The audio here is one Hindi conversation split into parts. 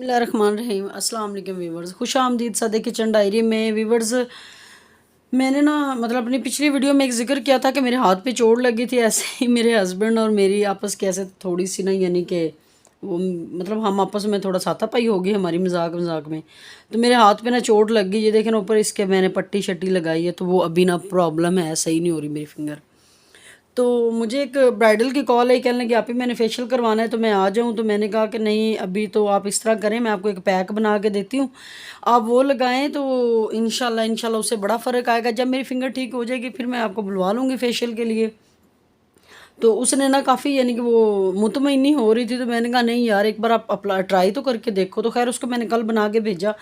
बिस्मिल्लाहिर्रहमानिर्रहीम। अस्सलाम वालेकुम वीवर्स, खुश आमदीद सादे किचन डायरी में। वीवर्स, मैंने ना अपनी पिछली वीडियो में एक ज़िक्र किया था कि मेरे हाथ पे चोट लगी थी। ऐसे ही मेरे हस्बैंड और मेरी आपस की ऐसे थोड़ी सी ना यानी कि वो हम आपस में थोड़ा हाथापाई हो गई हमारी मजाक मजाक में। तो मेरे हाथ पे ना चोट लग गई। ये देखें ना, ऊपर इसके मैंने पट्टी शट्टी लगाई है, तो वो अभी ना प्रॉब्लम है, सही नहीं हो रही मेरी फिंगर। तो मुझे एक ब्राइडल की कॉल आई, कहने लगी आप ही मैंने फेशियल करवाना है तो मैं आ जाऊँ। तो मैंने कहा कि नहीं, अभी तो आप इस तरह करें, मैं आपको एक पैक बना के देती हूँ, आप वो लगाएं तो इंशाल्लाह इंशाल्लाह उससे बड़ा फ़र्क आएगा। जब मेरी फिंगर ठीक हो जाएगी फिर मैं आपको बुलवा लूँगी फेशियल के लिए। तो उसने ना काफ़ी यानी कि वो मुतमईन नहीं हो रही थी, तो मैंने कहा नहीं यार, एक बार आप अप्लाई ट्राई तो करके देखो। तो खैर उसको मैंने कल बना के भेजा।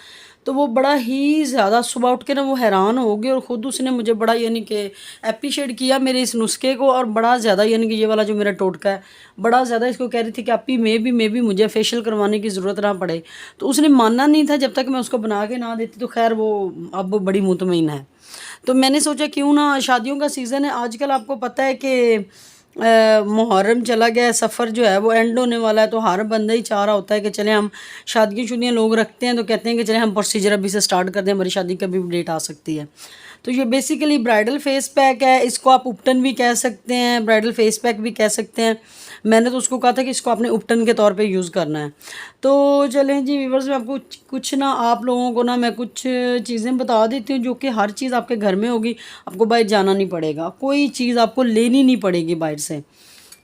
तो वो बड़ा ही ज़्यादा सुबह उठ के ना वो हैरान हो गई, और ख़ुद उसने मुझे बड़ा यानी कि अप्रिशिएट किया मेरे इस नुस्खे को। और बड़ा ज़्यादा यानी कि ये वाला जो मेरा टोटका है, बड़ा ज़्यादा इसको कह रही थी कि आपी मे भी मुझे फेशियल करवाने की ज़रूरत ना पड़े। तो उसने मानना नहीं था जब तक मैं उसको बना के ना देती। तो खैर वो अब बड़ी मुतमईन है। तो मैंने सोचा क्यों ना, शादियों का सीज़न है आजकल, आपको पता है कि मुहर्रम चला गया है, सफ़र जो है वो एंड होने वाला है। तो हर बंदा ही चाह रहा होता है कि चले हम शादियाँ शुदियाँ लोग रखते हैं, तो कहते हैं कि चले हम प्रोसीजर अभी से स्टार्ट कर दें, हमारी शादी कभी भी डेट आ सकती है। तो ये बेसिकली ब्राइडल फेस पैक है, इसको आप उपटन भी कह सकते हैं, ब्राइडल फेस पैक भी कह सकते हैं। मैंने तो उसको कहा था कि इसको आपने उपटन के तौर पे यूज़ करना है। तो चलें जी व्यूवर्स, मैं आपको कुछ ना आप लोगों को ना मैं कुछ चीज़ें बता देती हूँ जो कि हर चीज़ आपके घर में होगी, आपको बाहर जाना नहीं पड़ेगा, कोई चीज़ आपको लेनी नहीं पड़ेगी बाहर से।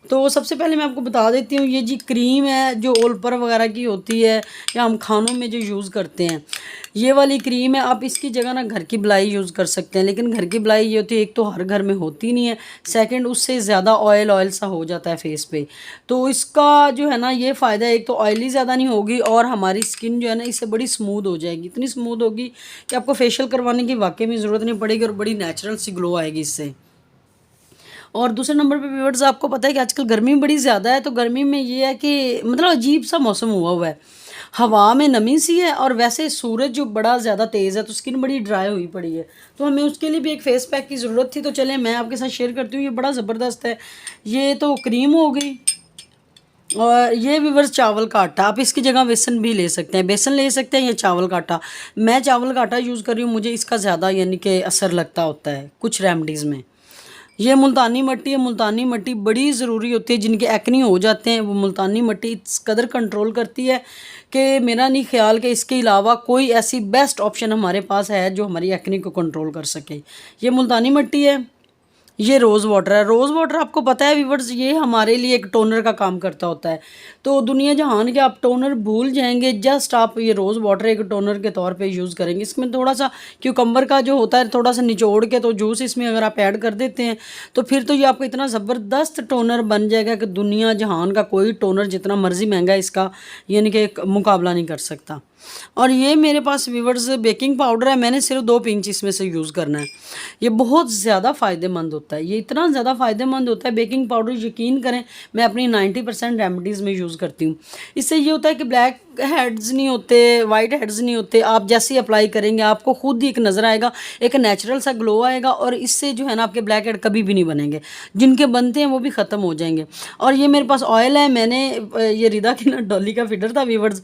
तो सबसे पहले मैं आपको बता देती हूँ, ये जी क्रीम है जो ओलपर वगैरह की होती है, या हम खानों में जो यूज़ करते हैं, ये वाली क्रीम है। आप इसकी जगह ना घर की बलाई यूज़ कर सकते हैं, लेकिन घर की बलाई ये होती है, एक तो हर घर में होती नहीं है, सेकंड उससे ज़्यादा ऑयल ऑयल सा हो जाता है फेस पे। तो इसका जो है ना ये फ़ायदा है, एक तो ऑयली ज़्यादा नहीं होगी, और हमारी स्किन जो है ना इससे बड़ी स्मूथ हो जाएगी, इतनी स्मूथ होगी कि आपको फेशियल करवाने की वाकई में ज़रूरत नहीं पड़ेगी, और बड़ी नेचुरल सी ग्लो आएगी इससे। और दूसरे नंबर पे व्यूअर्स, आपको पता है कि आजकल गर्मी बड़ी ज़्यादा है। तो गर्मी में ये है कि अजीब सा मौसम हुआ है, हवा में नमी सी है, और वैसे सूरज जो बड़ा ज़्यादा तेज़ है, तो स्किन बड़ी ड्राई हुई पड़ी है। तो हमें उसके लिए भी एक फ़ेस पैक की ज़रूरत थी। तो चलें मैं आपके साथ शेयर करती हूँ, ये बड़ा ज़बरदस्त है। ये तो क्रीम हो गई, और ये व्यूअर्स चावल का आटा, आप इसकी जगह बेसन भी ले सकते हैं, बेसन ले सकते हैं या चावल का आटा। मैं चावल का आटा यूज़ कर रही हूँ, मुझे इसका ज़्यादा यानी कि असर लगता होता है कुछ रेमडीज़ में। ये मुल्तानी मिट्टी है, मुल्तानी मिट्टी बड़ी ज़रूरी होती है, जिनके एक्ने हो जाते हैं वो मुल्तानी मिट्टी इस कदर कंट्रोल करती है कि मेरा नहीं ख्याल कि इसके अलावा कोई ऐसी बेस्ट ऑप्शन हमारे पास है जो हमारी एक्ने को कंट्रोल कर सके। ये मुल्तानी मिट्टी है, ये रोज़ वाटर है। रोज़ वाटर आपको पता है व्यूअर्स, ये हमारे लिए एक टोनर का काम करता होता है। तो दुनिया जहान के आप टोनर भूल जाएंगे, जस्ट आप ये रोज़ वाटर एक टोनर के तौर पे यूज़ करेंगे। इसमें थोड़ा सा क्यूकम्बर का जो होता है थोड़ा सा निचोड़ के तो जूस इसमें अगर आप ऐड कर देते हैं, तो फिर तो ये आपको इतना ज़बरदस्त टोनर बन जाएगा कि दुनिया जहान का कोई टोनर जितना मर्जी महंगा इसका यानी कि मुकाबला नहीं कर सकता। और ये मेरे पास व्यूअर्स बेकिंग पाउडर है, मैंने सिर्फ 2 पिंच इसमें से यूज़ करना है। ये बहुत ज़्यादा फ़ायदेमंद होता है, ये इतना ज़्यादा फ़ायदेमंद होता है बेकिंग पाउडर, यकीन करें मैं अपनी 90% रेमेडीज़ में यूज़ करती हूँ। इससे ये होता है कि ब्लैक हेड्स नहीं होते, वाइट हेड्स नहीं होते। आप जैसे ही अप्लाई करेंगे आपको खुद ही एक नज़र आएगा, एक नेचुरल सा ग्लो आएगा, और इससे जो है ना आपके ब्लैक हेड कभी भी नहीं बनेंगे, जिनके बनते हैं वो भी ख़त्म हो जाएंगे। और ये मेरे पास ऑयल है, मैंने ये रिदा की ना डॉली का फीडर था व्यूअर्स,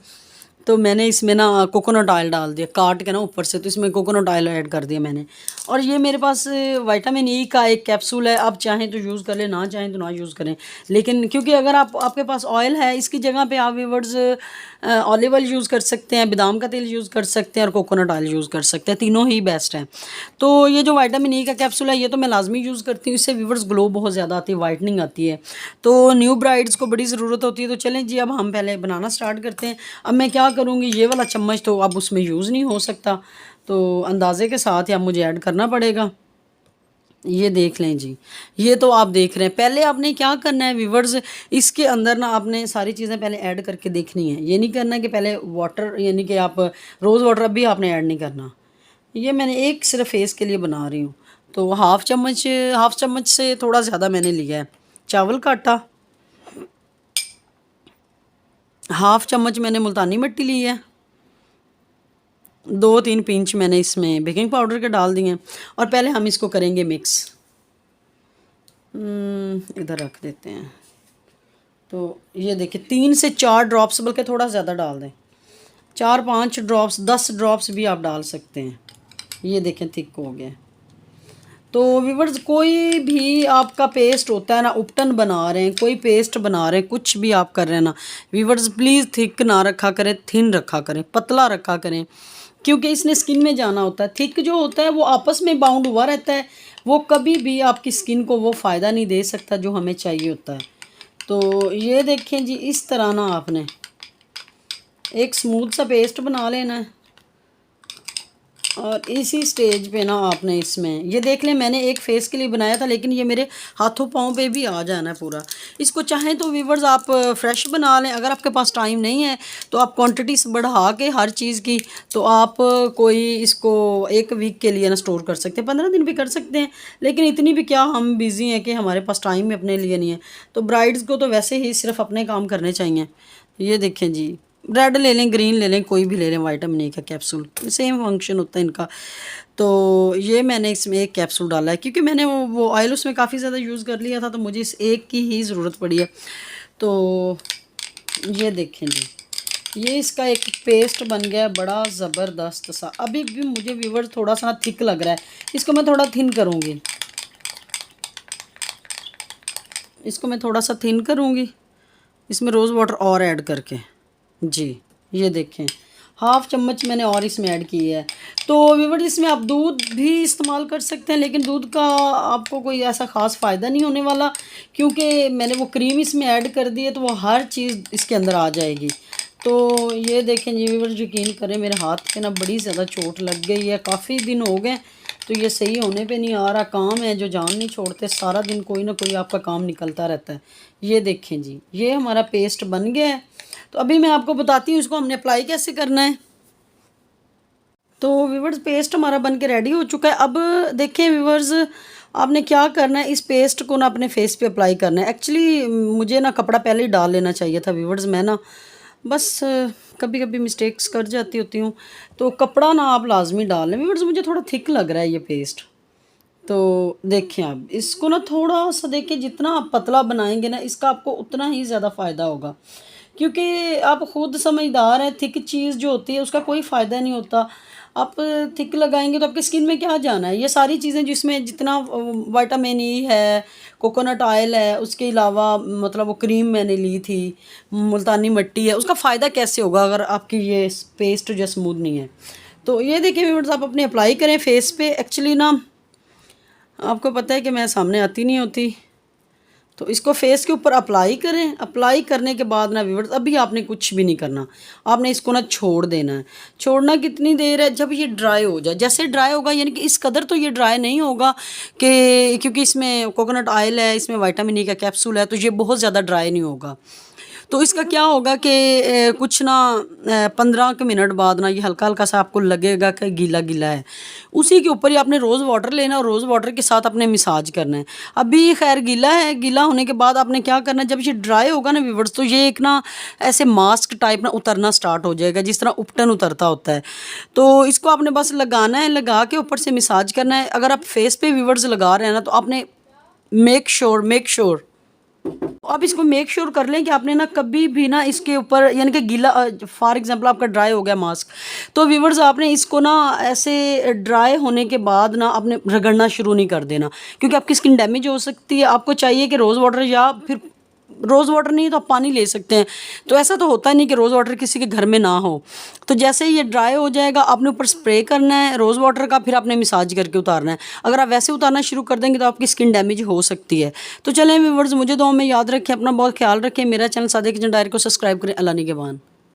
तो मैंने इसमें ना कोकोनट ऑयल डाल दिया काट के ना ऊपर से, तो इसमें कोकोनट ऑयल ऐड कर दिया मैंने। और ये मेरे पास विटामिन ई का एक कैप्सूल है, आप चाहें तो यूज़ कर लें, ना चाहें तो ना यूज़ करें। लेकिन क्योंकि अगर आपके पास ऑयल है, इसकी जगह पे आप व्यूअर्स ऑलिव ऑयल यूज़ कर सकते हैं, बादाम का तेल यूज़ कर सकते हैं, और कोकोनट ऑयल यूज़ कर सकते हैं, तीनों ही बेस्ट हैं। तो ये जो विटामिन ई का कैप्सूल है ये तो मैं लाजमी यूज़ करती हूँ, इससे व्यूअर्स ग्लो बहुत ज़्यादा आती है, वाइटनिंग आती है। तो न्यू ब्राइड्स को बड़ी ज़रूरत होती है। तो चलें जी, अब हम पहले बनाना स्टार्ट करते हैं। अब मैं क्या करूँगी, ये वाला चम्मच तो अब उसमें यूज़ नहीं हो सकता, तो अंदाज़े के साथ ही अब मुझे ऐड करना पड़ेगा। ये देख लें जी, ये तो आप देख रहे हैं। पहले आपने क्या करना है व्यूवर्स, इसके अंदर ना आपने सारी चीज़ें पहले ऐड करके देखनी है। ये नहीं करना कि पहले वाटर यानी कि आप रोज़ वाटर अभी आपने ऐड नहीं करना। ये मैंने एक सिर्फ फेस के लिए बना रही हूँ, तो हाफ़ चम्मच से थोड़ा ज़्यादा मैंने लिया है चावल का आटा, हाफ़ चम्मच मैंने मुल्तानी मिट्टी ली है, 2-3 पिंच मैंने इसमें बेकिंग पाउडर के डाल दिए हैं, और पहले हम इसको करेंगे मिक्स। इधर रख देते हैं। तो ये देखिए 3 से 4 ड्रॉप्स, बल्कि थोड़ा ज़्यादा डाल दें, 4-5 ड्रॉप्स 10 ड्रॉप्स भी आप डाल सकते हैं। ये देखें थिक हो गया। तो व्यूअर्स कोई भी आपका पेस्ट होता है ना, उपटन बना रहे हैं, कोई पेस्ट बना रहे हैं, कुछ भी आप कर रहे हैं ना व्यूअर्स, प्लीज़ थिक ना रखा करें, थिन रखा करें, पतला रखा करें, क्योंकि इसने स्किन में जाना होता है। थिक जो होता है वो आपस में बाउंड हुआ रहता है, वो कभी भी आपकी स्किन को वो फ़ायदा नहीं दे सकता जो हमें चाहिए होता है। तो ये देखें जी, इस तरह ना आपने एक स्मूथ सा पेस्ट बना लेना है और इसी स्टेज पे ना आपने इसमें ये देख लें, मैंने एक फेस के लिए बनाया था लेकिन ये मेरे हाथों पाँव पे भी आ जाना है पूरा। इसको चाहें तो व्यूअर्स आप फ्रेश बना लें, अगर आपके पास टाइम नहीं है तो आप क्वांटिटी बढ़ा के हर चीज़ की, तो आप कोई इसको 1 वीक के लिए ना स्टोर कर सकते हैं, 15 दिन भी कर सकते हैं, लेकिन इतनी भी क्या हम बिज़ी हैं कि हमारे पास टाइम अपने लिए नहीं है। तो ब्राइड्स को तो वैसे ही सिर्फ अपने काम करने चाहिए। ये देखें जी, रेड ले लें, ग्रीन ले लें, कोई भी ले लें, विटामिन ए का कैप्सूल, सेम फंक्शन होता है इनका। तो ये मैंने इसमें एक कैप्सूल डाला है क्योंकि मैंने वो ऑयल उसमें काफ़ी ज़्यादा यूज़ कर लिया था, तो मुझे इस एक की ही ज़रूरत पड़ी है। तो ये देखें जी, ये इसका एक पेस्ट बन गया बड़ा ज़बरदस्त सा। अभी भी मुझे व्यूअर थोड़ा सा थिक लग रहा है, इसको मैं थोड़ा थिन करूँगी, इसको मैं थोड़ा सा थिन करूँगी इसमें रोज़ वाटर और ऐड करके जी। ये देखें, 1/2 चम्मच मैंने और इसमें ऐड की है। तो व्यूअर्स इसमें आप दूध भी इस्तेमाल कर सकते हैं, लेकिन दूध का आपको कोई ऐसा ख़ास फ़ायदा नहीं होने वाला, क्योंकि मैंने वो क्रीम इसमें ऐड कर दी है, तो वो हर चीज़ इसके अंदर आ जाएगी। तो ये देखें जी व्यूअर्स, यकीन करें मेरे हाथ पे ना बड़ी ज़्यादा चोट लग गई है, काफ़ी दिन हो गए, तो ये सही होने पे नहीं आ रहा। काम है जो जान नहीं छोड़ते, सारा दिन कोई ना कोई आपका काम निकलता रहता है। ये देखें जी, ये हमारा पेस्ट बन गया है। तो अभी मैं आपको बताती हूँ इसको हमने अप्लाई कैसे करना है। तो व्यूअर्स पेस्ट हमारा बन के रेडी हो चुका है। अब देखें व्यूअर्स, आपने क्या करना है, इस पेस्ट को ना अपने फेस पे अप्लाई करना है। एक्चुअली मुझे ना कपड़ा पहले ही डाल लेना चाहिए था व्यूअर्स, मैं ना बस कभी कभी मिस्टेक्स कर जाती होती हूँ, तो कपड़ा ना आप लाजमी डाल लें व्यूअर्स। मुझे थोड़ा थिक लग रहा है ये पेस्ट, तो देखें आप इसको ना थोड़ा सा देखें, जितना आप पतला बनाएंगे ना इसका आपको उतना ही ज़्यादा फ़ायदा होगा, क्योंकि आप ख़ुद समझदार हैं, थिक चीज़ जो होती है उसका कोई फ़ायदा नहीं होता। आप थिक लगाएंगे तो आपकी स्किन में क्या जाना है। ये सारी चीज़ें जिसमें जितना विटामिन ई है, कोकोनट ऑयल है, उसके अलावा मतलब वो क्रीम मैंने ली थी, मुल्तानी मिट्टी है, उसका फ़ायदा कैसे होगा अगर आपकी ये पेस्ट जो स्मूथ नहीं है। तो ये देखिए व्यूअर्स, आप अपने अप्लाई करें फेस पे। एक्चुअली ना आपको पता है कि मैं सामने आती नहीं होती, तो इसको फेस के ऊपर अप्लाई करें। अप्लाई करने के बाद ना व्यूअर्स, अभी आपने कुछ भी नहीं करना, आपने इसको ना छोड़ देना है। छोड़ना कितनी देर है, जब ये ड्राई हो जाए। जैसे ड्राई होगा, यानी कि इस कदर तो ये ड्राई नहीं होगा कि, क्योंकि इसमें कोकोनट ऑयल है, इसमें विटामिन ई का कैप्सूल है, तो ये बहुत ज़्यादा ड्राई नहीं होगा। तो इसका क्या होगा कि कुछ ना 15 के मिनट बाद ना ये हल्का हल्का सा आपको लगेगा कि गीला गीला है। उसी के ऊपर ही आपने रोज़ वाटर लेना और रोज़ वाटर के साथ आपने मसाज करना है। अभी खैर गीला है, गीला होने के बाद आपने क्या करना है, जब ये ड्राई होगा ना व्यूअर्स, तो ये एक ना ऐसे मास्क टाइप ना उतरना स्टार्ट हो जाएगा, जिस तरह उपटन उतरता होता है। तो इसको आपने बस लगाना है, लगा के ऊपर से मसाज करना है। अगर आप फेस पे व्यूअर्स लगा रहे हैं ना, तो आपने मेक श्योर अब इसको मेक श्योर कर लें कि आपने ना कभी भी ना इसके ऊपर, यानी कि गीला, फॉर एग्जांपल आपका ड्राई हो गया मास्क, तो व्यूअर्स आपने इसको ना ऐसे ड्राई होने के बाद ना आपने रगड़ना शुरू नहीं कर देना, क्योंकि आपकी स्किन डैमेज हो सकती है। आपको चाहिए कि रोज़ वाटर, या फिर रोज़ वाटर नहीं तो आप पानी ले सकते हैं। तो ऐसा तो होता नहीं कि रोज़ वाटर किसी के घर में ना हो। तो जैसे ही ये ड्राई हो जाएगा, आपने ऊपर स्प्रे करना है रोज़ वाटर का, फिर आपने मसाज करके उतारना है। अगर आप वैसे उतारना शुरू कर देंगे तो आपकी स्किन डैमेज हो सकती है। तो चलें व्यूअर्स, मुझे दुआ में याद रखें, अपना बहुत ख्याल रखें। मेरा चैनल सादिया किचन डायरी को सब्सक्राइब करें। अल्लाह निगहबान।